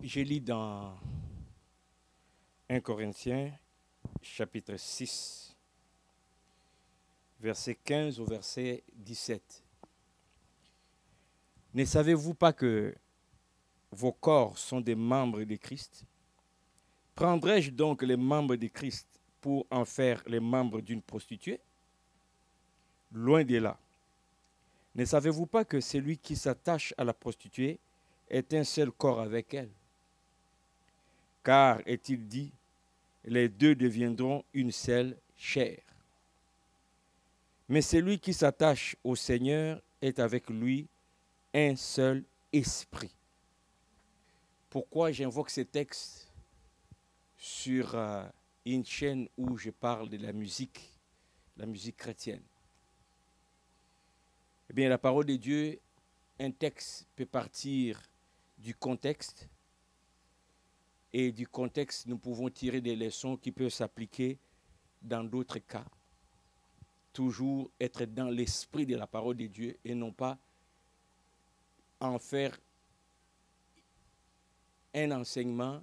Je lis dans 1 Corinthiens, chapitre 6, verset 15 au verset 17. Ne savez-vous pas que vos corps sont des membres de Christ? Prendrais-je donc les membres de Christ pour en faire les membres d'une prostituée? Loin de là. Ne savez-vous pas que celui qui s'attache à la prostituée est un seul corps avec elle? Car, est-il dit, les deux deviendront une seule chair. Mais celui qui s'attache au Seigneur est avec lui un seul esprit. Pourquoi j'invoque ces textes sur une chaîne où je parle de la musique chrétienne? Eh bien, la parole de Dieu, un texte peut partir du contexte, et du contexte, nous pouvons tirer des leçons qui peuvent s'appliquer dans d'autres cas. Toujours être dans l'esprit de la parole de Dieu et non pas en faire un enseignement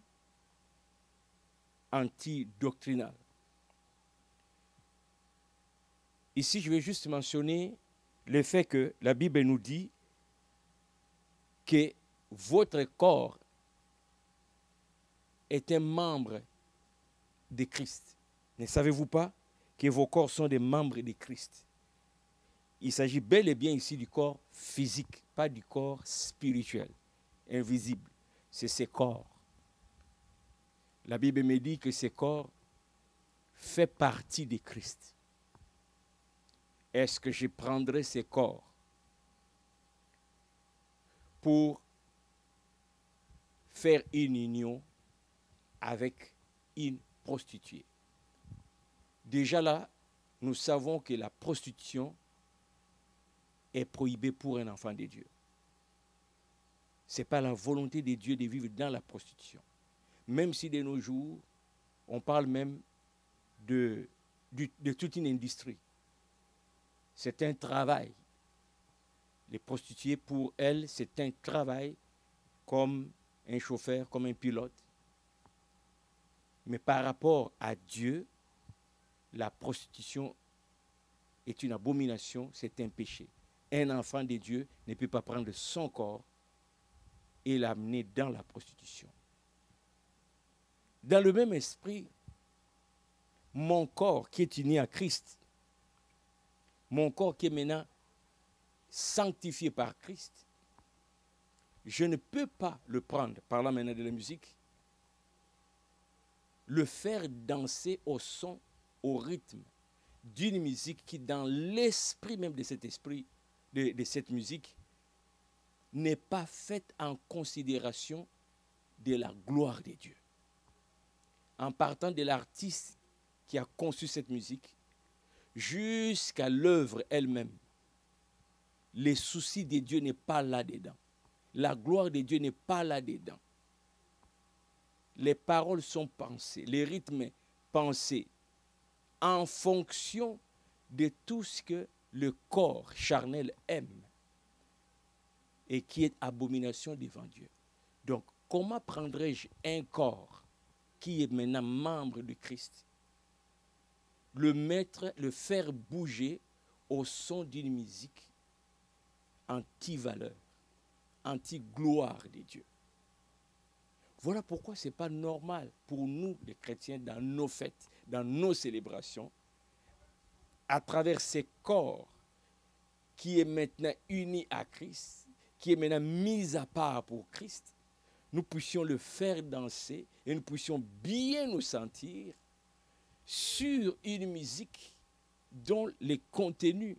antidoctrinal. Ici, je vais juste mentionner le fait que la Bible nous dit que votre corps est un membre de Christ. Ne savez-vous pas que vos corps sont des membres de Christ? Il s'agit bel et bien ici du corps physique, pas du corps spirituel, invisible. C'est ces corps. La Bible me dit que ces corps font partie de Christ. Est-ce que je prendrai ces corps pour faire une union avec une prostituée? Déjà là, nous savons que la prostitution est prohibée pour un enfant de Dieu. Ce n'est pas la volonté de Dieu de vivre dans la prostitution. Même si de nos jours, on parle même de toute une industrie. C'est un travail. Les prostituées, pour elles, c'est un travail comme un chauffeur, comme un pilote. Mais par rapport à Dieu, la prostitution est une abomination, c'est un péché. Un enfant de Dieu ne peut pas prendre son corps et l'amener dans la prostitution. Dans le même esprit, mon corps qui est uni à Christ, mon corps qui est maintenant sanctifié par Christ, je ne peux pas le prendre, parlant maintenant de la musique, le faire danser au son, au rythme d'une musique qui, dans l'esprit même de cet esprit, de cette musique, n'est pas faite en considération de la gloire de Dieu. En partant de l'artiste qui a conçu cette musique jusqu'à l'œuvre elle-même, les soucis de Dieu n'est pas là-dedans. La gloire de Dieu n'est pas là-dedans. Les paroles sont pensées, les rythmes pensés en fonction de tout ce que le corps charnel aime et qui est abomination devant Dieu. Donc, comment prendrais-je un corps qui est maintenant membre de Christ, le faire bouger au son d'une musique anti-valeur, anti-gloire de Dieu? Voilà pourquoi ce n'est pas normal pour nous, les chrétiens, dans nos fêtes, dans nos célébrations, à travers ces corps qui est maintenant uni à Christ, qui est maintenant mis à part pour Christ, nous puissions le faire danser et nous puissions bien nous sentir sur une musique dont les contenus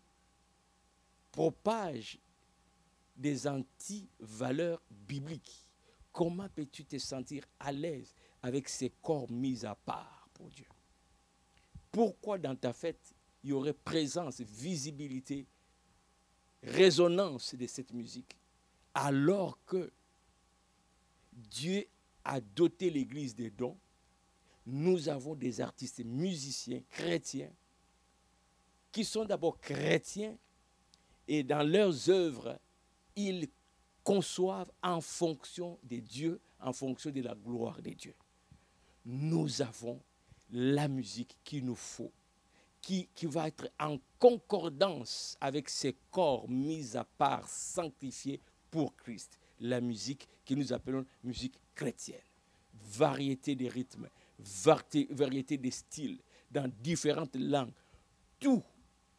propagent des anti-valeurs bibliques. Comment peux-tu te sentir à l'aise avec ces corps mis à part pour Dieu? Pourquoi dans ta fête, il y aurait présence, visibilité, résonance de cette musique, alors que Dieu a doté l'Église des dons? Nous avons des artistes musiciens chrétiens qui sont d'abord chrétiens et dans leurs œuvres, ils conçoivent en fonction de Dieu, en fonction de la gloire de Dieu. Nous avons la musique qu'il nous faut, qui va être en concordance avec ces corps mis à part, sanctifiés pour Christ. La musique que nous appelons musique chrétienne. Variété des rythmes, variété des styles, dans différentes langues. Tout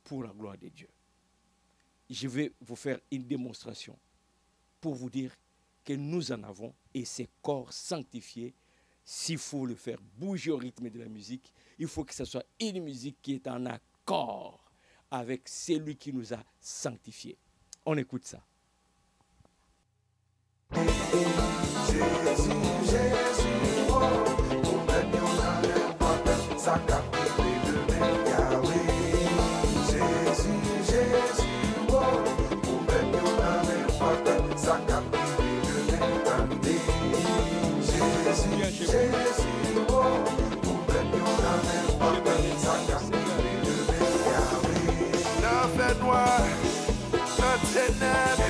pour la gloire de Dieu. Je vais vous faire une démonstration pour vous dire que nous en avons et ces corps sanctifiés. S'il faut le faire bouger au rythme de la musique, il faut que ce soit une musique qui est en accord avec celui qui nous a sanctifiés. On écoute ça. Jésus, Jésus, oh, au même yon a l'important, ça capte de Yahweh. Jésus, Jésus, oh, au même yon a l'important, ça capte de l'entendé. Jésus, Jésus, oh, au même yon a l'important, ça capte de Yahweh. La fait noire, la ténèbre,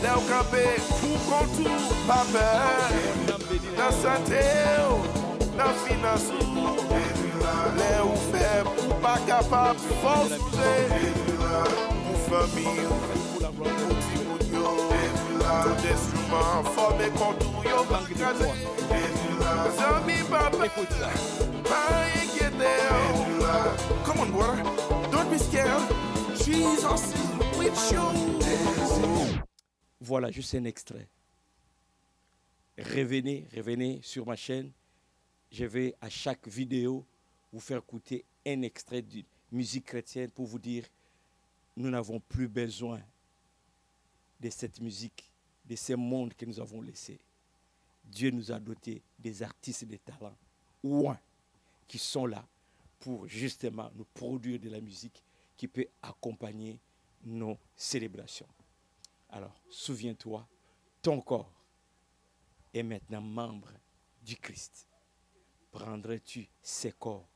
là où campé, pour contour, pas peur. Dans santé, dans finance, là où faible, ou pas capable, forcer. Pour famille, pour petit mounio, tout instrument, formé contour, yo, bancasé. Zami, papa, pas inquiété. Come on, brother, don't be scared. Jesus is with you. Voilà, juste un extrait. Revenez sur ma chaîne. Je vais à chaque vidéo vous faire écouter un extrait d'une musique chrétienne pour vous dire nous n'avons plus besoin de cette musique, de ce monde que nous avons laissé. Dieu nous a doté des artistes de talent, ouin, qui sont là pour justement nous produire de la musique qui peut accompagner nos célébrations. Alors, souviens-toi, ton corps est maintenant membre du Christ. Prendrais-tu ces corps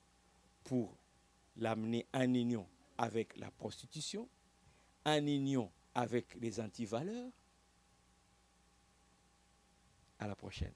pour l'amener en union avec la prostitution, en union avec les antivaleurs? À la prochaine.